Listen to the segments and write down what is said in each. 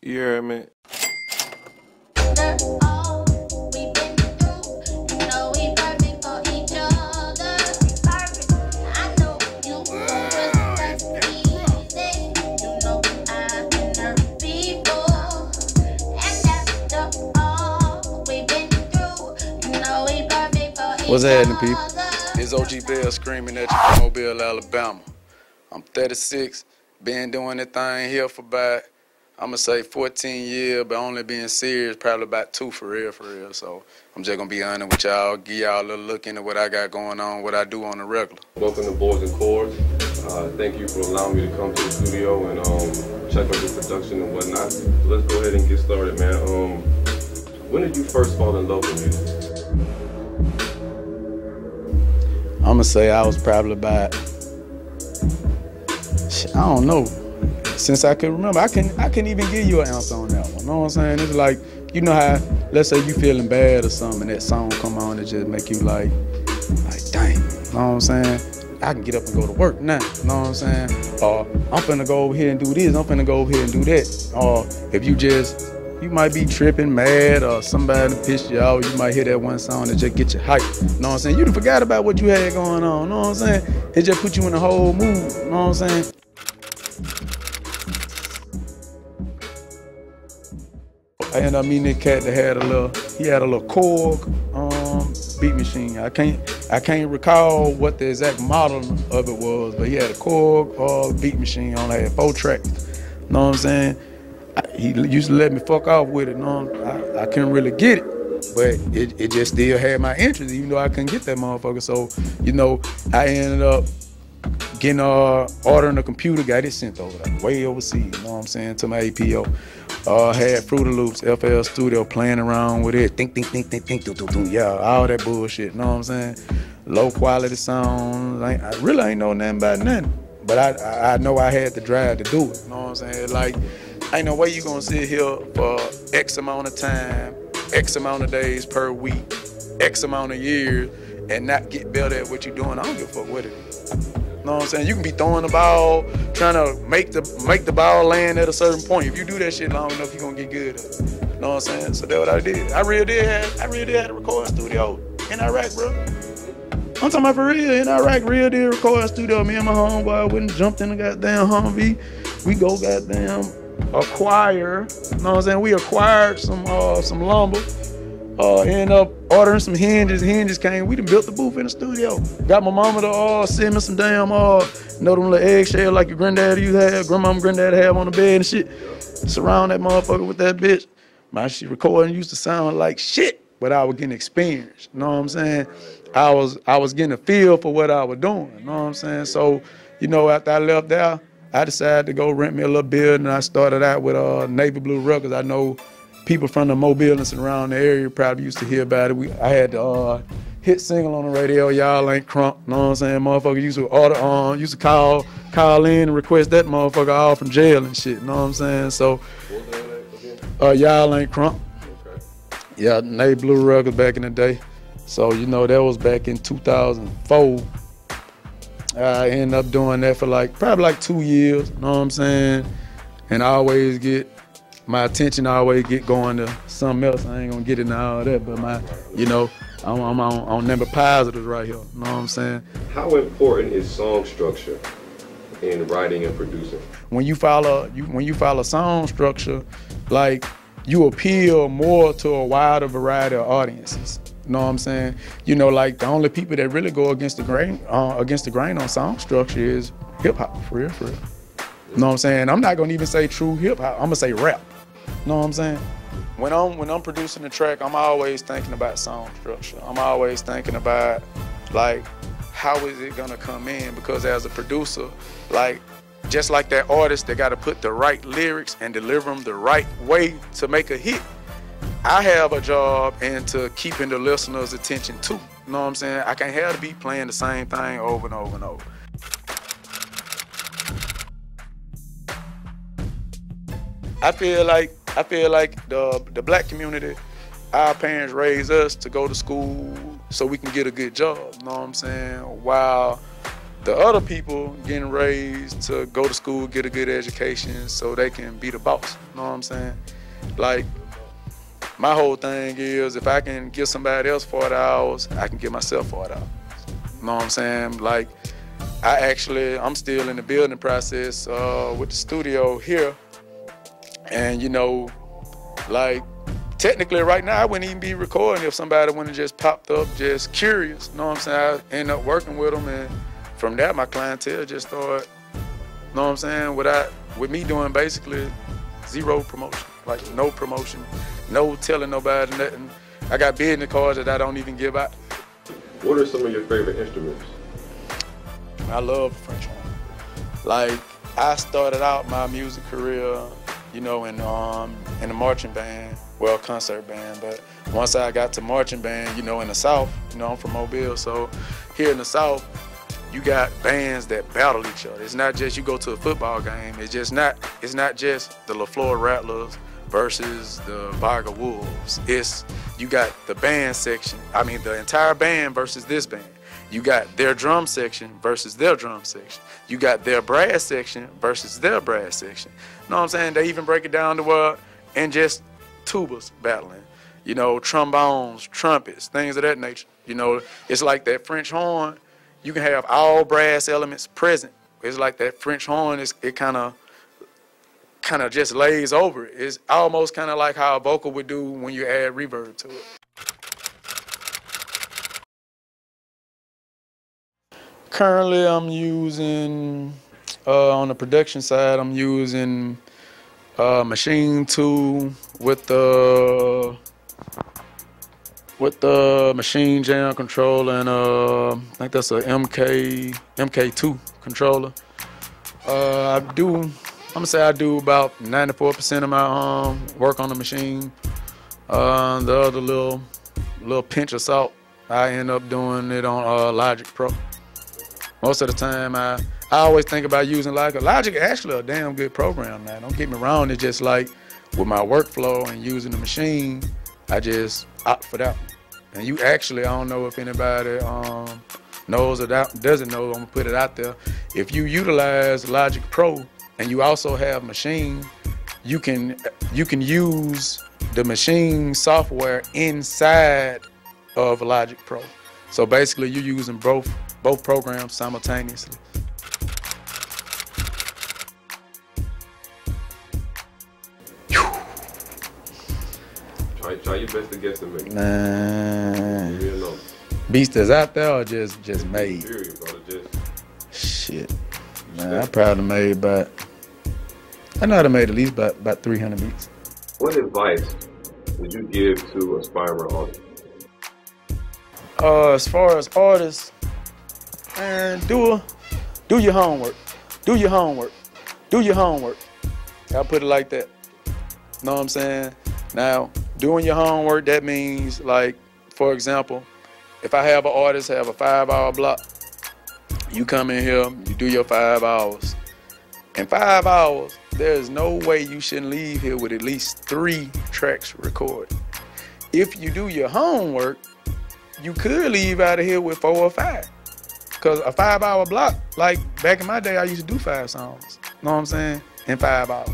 You hear me? What's happening, people? It's OG Bell screaming at you from Mobile, Alabama. I'm 36, been doing this thing here for about, I'ma say 14 years, but only being serious probably about 2 for real. So I'm just gonna be honest with y'all, give y'all a little look into what I got going on, what I do on the regular. Welcome to Boys and Chords. Thank you for allowing me to come to the studio and check out the production and whatnot. So let's go ahead and get started, man. When did you first fall in love with music? I'ma say I was probably about, I don't know, since I can remember. I can't even give you an answer on that one. You know what I'm saying? It's like, you know how, let's say you feeling bad or something, and that song come on and just make you like dang, you know what I'm saying? I can get up and go to work now, you know what I'm saying? Or I'm finna go over here and do this, I'm finna go over here and do that. Or if you might be tripping, mad, or somebody pissed you off, you might hear that one song that just get you hyped. You know what I'm saying? You done forgot about what you had going on, you know what I'm saying? It just put you in a whole mood, you know what I'm saying? I ended up meeting this cat that had he had a little Korg beat machine. I can't recall what the exact model of it was, but he had a Korg beat machine on, had 4 tracks. You know what I'm saying? He used to let me fuck off with it. You know? I couldn't really get it, but it just still had my interest, even though I couldn't get that motherfucker. So, you know, I ended up getting ordering a computer, got it sent over there, way overseas, you know what I'm saying, to my APO. Had Fruity Loops, FL Studio, playing around with it, think, yeah, all that bullshit, you know what I'm saying? Low quality sound, I really ain't know nothing about nothing, but I know I had the drive to do it, you know what I'm saying? Like, ain't no way you gonna sit here for X amount of time, X amount of days per week, X amount of years, and not get better at what you're doing. I don't give a fuck what it is. You know what I'm saying? You can be throwing the ball, trying to make the ball land at a certain point. If you do that shit long enough, you're gonna get good at it. You know what I'm saying? So that's what I did. I really did have a recording studio in Iraq, bro. I'm talking about for real, in Iraq, real deal recording studio. Me and my homeboy went and jumped in the goddamn Humvee. We go goddamn acquire, you know what I'm saying? We acquired some lumber. Ended up ordering some hinges. Hinges came. We done built the booth in the studio. Got my mama to send me some damn them little eggshell like your granddaddy used to have, grandmama and granddaddy have on the bed and shit. Surround that motherfucker with that bitch. My shit recording used to sound like shit, but I was getting experience. You know what I'm saying? I was getting a feel for what I was doing. You know what I'm saying? So, you know, after I left there, I decided to go rent me a little building. I started out with Navy Blue Records. I know people from the Mobile and around the area probably used to hear about it. I had the hit single on the radio, Y'all Ain't Crunk, you know what I'm saying? Motherfucker used to call in and request that motherfucker off from jail and shit, you know what I'm saying? So, Y'all Ain't Crunk. Okay. Yeah, Navy Blue Records back in the day. So, you know, that was back in 2004. I ended up doing that for probably 2 years, you know what I'm saying? And my attention always get going to something else. I ain't gonna get into all that, but I'm on number positives right here, you know what I'm saying? How important is song structure in writing and producing? When you follow song structure, like, you appeal more to a wider variety of audiences. You know what I'm saying? You know, like, the only people that really go against the grain on song structure is hip hop, for real. You know what I'm saying? I'm not gonna even say true hip hop. I'm gonna say rap. You know what I'm saying? When I'm producing a track, I'm always thinking about song structure. I'm always thinking about, like, how is it gonna come in? Because as a producer, like, just like that artist, they gotta put the right lyrics and deliver them the right way to make a hit. I have a job into keeping the listener's attention too. You know what I'm saying? I can't have the beat playing the same thing over and over and over. I feel like the black community, our parents raised us to go to school so we can get a good job, you know what I'm saying? While the other people getting raised to go to school, get a good education so they can be the boss. You know what I'm saying? Like, my whole thing is if I can give somebody else 40 hours, I can give myself 40 hours. You know what I'm saying? Like, I'm still in the building process with the studio here. And, you know, like, technically right now I wouldn't even be recording if somebody wouldn't have just popped up just curious. You know what I'm saying? I end up working with them, and from that my clientele just started, you know what I'm saying, with me doing basically zero promotion, like no promotion, no telling nobody nothing. I got business cards that I don't even give out. What are some of your favorite instruments? I love the French horn. Like, I started out my music career, you know, in the marching band, well, concert band, but once I got to marching band, you know, in the South, you know, I'm from Mobile, so here in the South, you got bands that battle each other. It's not just you go to a football game. It's not just the LaFleur Rattlers versus the Varga Wolves. You got the band section, the entire band versus this band. You got their drum section versus their drum section. You got their brass section versus their brass section. You know what I'm saying? They even break it down to where, and just tubas battling, you know, trombones, trumpets, things of that nature. You know, it's like that French horn, you can have all brass elements present. It's like that French horn, it kind of just lays over it. It's almost kind of like how a vocal would do when you add reverb to it. Currently, I'm using, on the production side, I'm using Machine 2 with the Machine Jam controller, and I think that's a MK2 controller. I'm gonna say I do about 94% of my work on the machine. The other little pinch of salt, I end up doing it on Logic Pro. Most of the time, I always think about using Logic. Logic is actually a damn good program now. Don't get me wrong. It's just like with my workflow and using the machine, I just opt for that. And you actually, I don't know if anybody knows or doesn't know, I'm gonna put it out there. If you utilize Logic Pro and you also have machine, you can use the machine software inside of Logic Pro. So basically, you're using both programs simultaneously. Try your best to guesstimate. Man, You know. beast is out there or just made? Period, brother. Shit, man, I probably made about. I know I made at least about 300 beats. What advice would you give to aspiring artists? As far as artists, man, do your homework. Do your homework. Do your homework. I'll put it like that. Know what I'm saying? Now, doing your homework, that means, like, for example, if I have an artist have a 5-hour block, you come in here, you do your 5 hours. In 5 hours, there's no way you shouldn't leave here with at least 3 tracks recorded. If you do your homework, you could leave out of here with 4 or 5. Because a 5-hour block, like back in my day, I used to do 5 songs. Know what I'm saying? In 5 hours.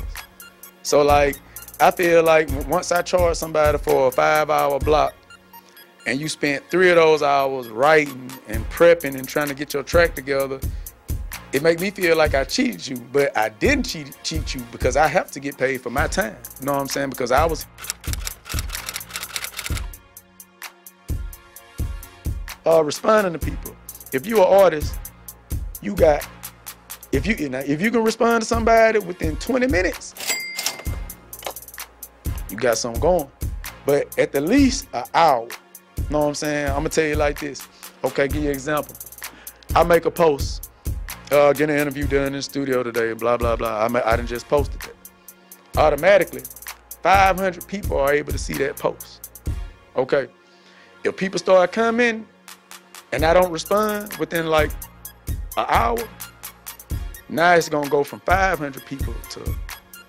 So, like, I feel like once I charge somebody for a 5-hour block and you spent 3 of those hours writing and prepping and trying to get your track together, it make me feel like I cheated you, but I didn't cheat you because I have to get paid for my time. You know what I'm saying? Because I was responding to people. If you're an artist, if you can respond to somebody within 20 minutes, you got something going. But at the least an hour. You know what I'm saying? I'm gonna tell you like this. Okay, give you an example. I make a post, get an interview done in the studio today, blah, blah, blah. I done just posted that. Automatically, 500 people are able to see that post. Okay, if people start coming and I don't respond within like an hour, now it's gonna go from 500 people to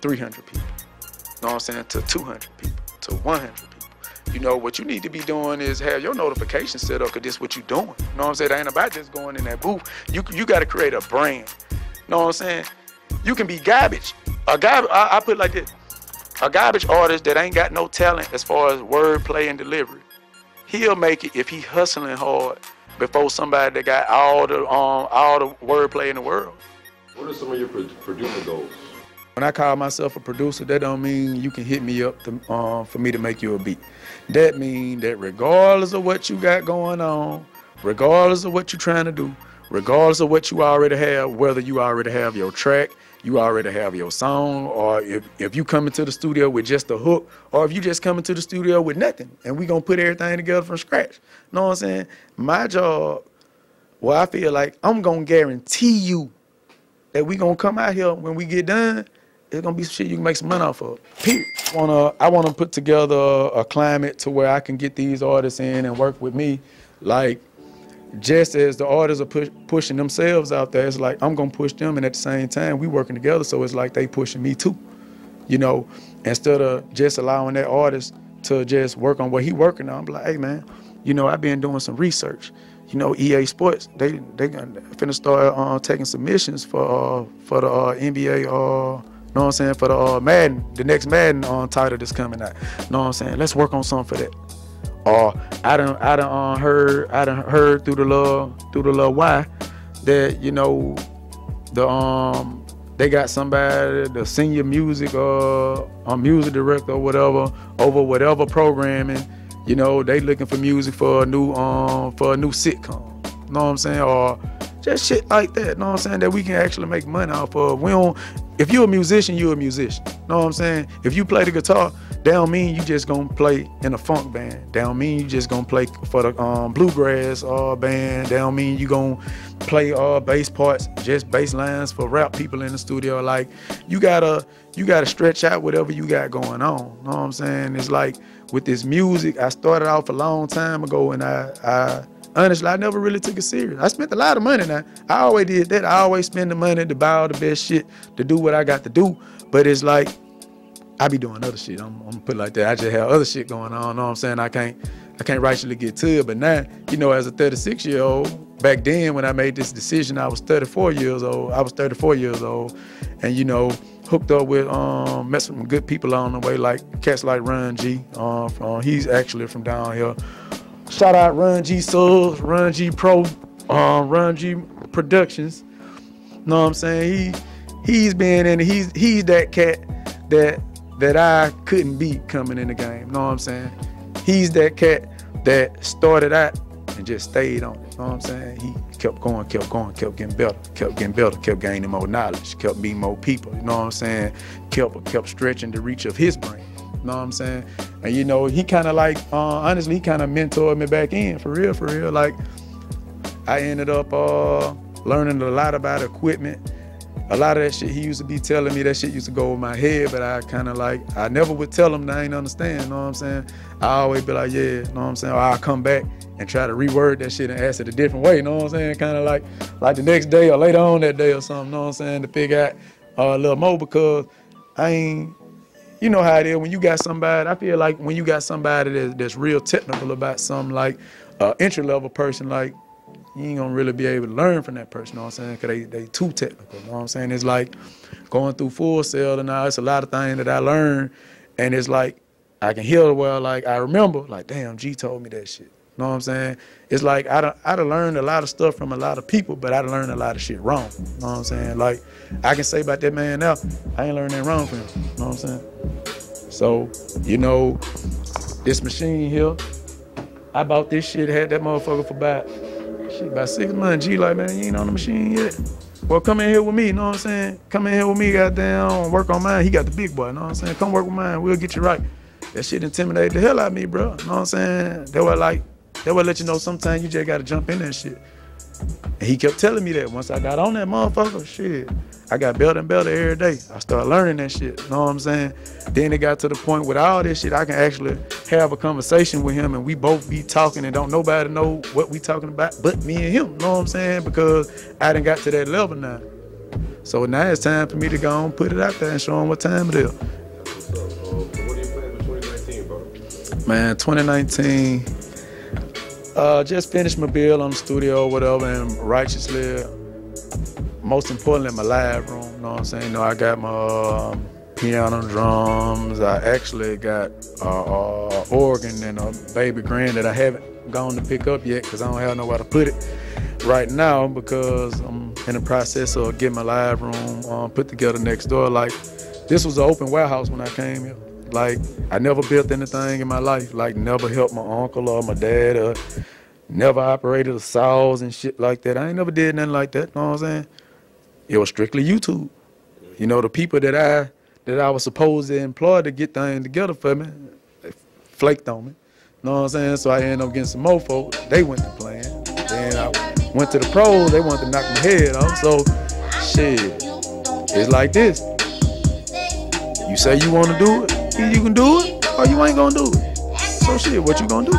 300 people. You know what I'm saying? To 200 people, to 100 people. You know, what you need to be doing is have your notifications set up, because this is what you doing. You know what I'm saying? It ain't about just going in that booth. You got to create a brand. You know what I'm saying? You can be garbage. I put it like this. A garbage artist that ain't got no talent as far as wordplay and delivery, he'll make it if he hustling hard before somebody that got all the wordplay in the world. What are some of your producer goals? When I call myself a producer, that don't mean you can hit me up for me to make you a beat. That means that regardless of what you got going on, regardless of what you're trying to do, regardless of what you already have, whether you already have your track, you already have your song, or if you come into the studio with just a hook, or if you just come into the studio with nothing, and we gonna put everything together from scratch. Know what I'm saying? My job, well, I feel like I'm gonna guarantee you that we gonna come out here when we get done, it's gonna be some shit you can make some money off of. Period. I wanna put together a climate to where I can get these artists in and work with me. Like, just as the artists are pushing themselves out there, it's like I'm gonna push them, and at the same time we working together, so it's like they pushing me too. You know, instead of just allowing that artist to just work on what he working on, I'm like, hey man, you know, I've been doing some research. You know, EA Sports, they finna start taking submissions for the NBA. Know what I'm saying, for the Madden, the next Madden title that's coming out. Know what I'm saying? Let's work on something for that. Or I done heard through the little Y that, you know, they got somebody, the senior music music director or whatever, over whatever programming, you know, they looking for music for a new sitcom. Know what I'm saying? Or just shit like that. Know what I'm saying? That we can actually make money off of. If you're a musician, you're a musician. Know what I'm saying? If you play the guitar, that don't mean you just gonna play in a funk band. That don't mean you just gonna play for the bluegrass band. That don't mean you gonna play bass parts, just bass lines for rap people in the studio. Like, you gotta stretch out whatever you got going on. Know what I'm saying? It's like with this music, I started off a long time ago, and I honestly, I never really took it serious. I spent a lot of money now. I always did that. I always spend the money to buy all the best shit, to do what I got to do. But it's like, I be doing other shit. I'm gonna put it like that. I just have other shit going on. Know what I'm saying? I can't rightfully get to it. But now, you know, as a 36-year-old, back then when I made this decision, I was 34 years old. And, you know, hooked up with, met some good people along the way, like cats like Run G. He's actually from down here. Shout out Run G Subs, Run G Pro, Run G Productions. Know what I'm saying? He's been in. He's that cat that I couldn't beat coming in the game. Know what I'm saying? He's that cat that started out and just stayed on it. Know what I'm saying? He kept going, kept getting better, kept gaining more knowledge, kept meeting more people. You know what I'm saying? Kept stretching the reach of his brain. Know what I'm saying? And you know, he kind of like, honestly, he kind of mentored me back in, for real. Like, I ended up learning a lot about equipment. A lot of that shit he used to be telling me, that shit used to go over my head, but I kind of like, I never would tell him that I ain't understand, know what I'm saying? I always be like, yeah, know what I'm saying? Or I'll come back and try to reword that shit and ask it a different way, know what I'm saying? Kind of like the next day or later on that day or something, know what I'm saying? To figure out a little more, because you know how it is when you got somebody. I feel like when you got somebody that's real technical about something, like an entry-level person, like, you ain't gonna really be able to learn from that person, you know what I'm saying? Because they too technical, you know what I'm saying? It's like going through Full Sail and now, it's a lot of things that I learned, and it's like I can hear well, like I remember, like, damn, G told me that shit. You know what I'm saying? It's like I done learned a lot of stuff from a lot of people, but I done learned a lot of shit wrong. You know what I'm saying? Like, I can say about that man now, I ain't learned anything wrong from him. You know what I'm saying? So, you know, this machine here, I bought this shit, had that motherfucker for about 6 months. G like, man, you ain't on the machine yet? Well, come in here with me, you know what I'm saying? Come in here with me, goddamn, work on mine. He got the big boy, you know what I'm saying? Come work with mine, we'll get you right. That shit intimidated the hell out of me, bro. You know what I'm saying? They would let you know sometimes you just gotta jump in that shit. And he kept telling me that once I got on that motherfucker, shit, I got better and better every day. I started learning that shit, you know what I'm saying? Then it got to the point with all this shit, I can actually have a conversation with him and we both be talking and don't nobody know what we talking about but me and him, you know what I'm saying? Because I done got to that level now. So now it's time for me to go and put it out there and show him what time it is. What are your plans for 2019, bro? Man, 2019, just finished my build on the studio, whatever, and righteously, most importantly, my live room, you know what I'm saying? You know, I got my piano, drums. I actually got organ and a baby grand that I haven't gone to pick up yet because I don't have nowhere to put it right now because I'm in the process of getting my live room put together next door. Like, this was an open warehouse when I came here. Like, I never built anything in my life. Like, never helped my uncle or my dad or never operated a saws and shit like that. I ain't never did nothing like that, you know what I'm saying? It was strictly YouTube. You know, the people that I was supposed to employ to get things together for me, they flaked on me. You know what I'm saying? So I ended up getting some more folks. They went to playing. Then I went to the pros. They wanted to knock my head off. So, shit, it's like this. You say you want to do it, either you can do it or you ain't gonna do it. So shit, what you gonna do?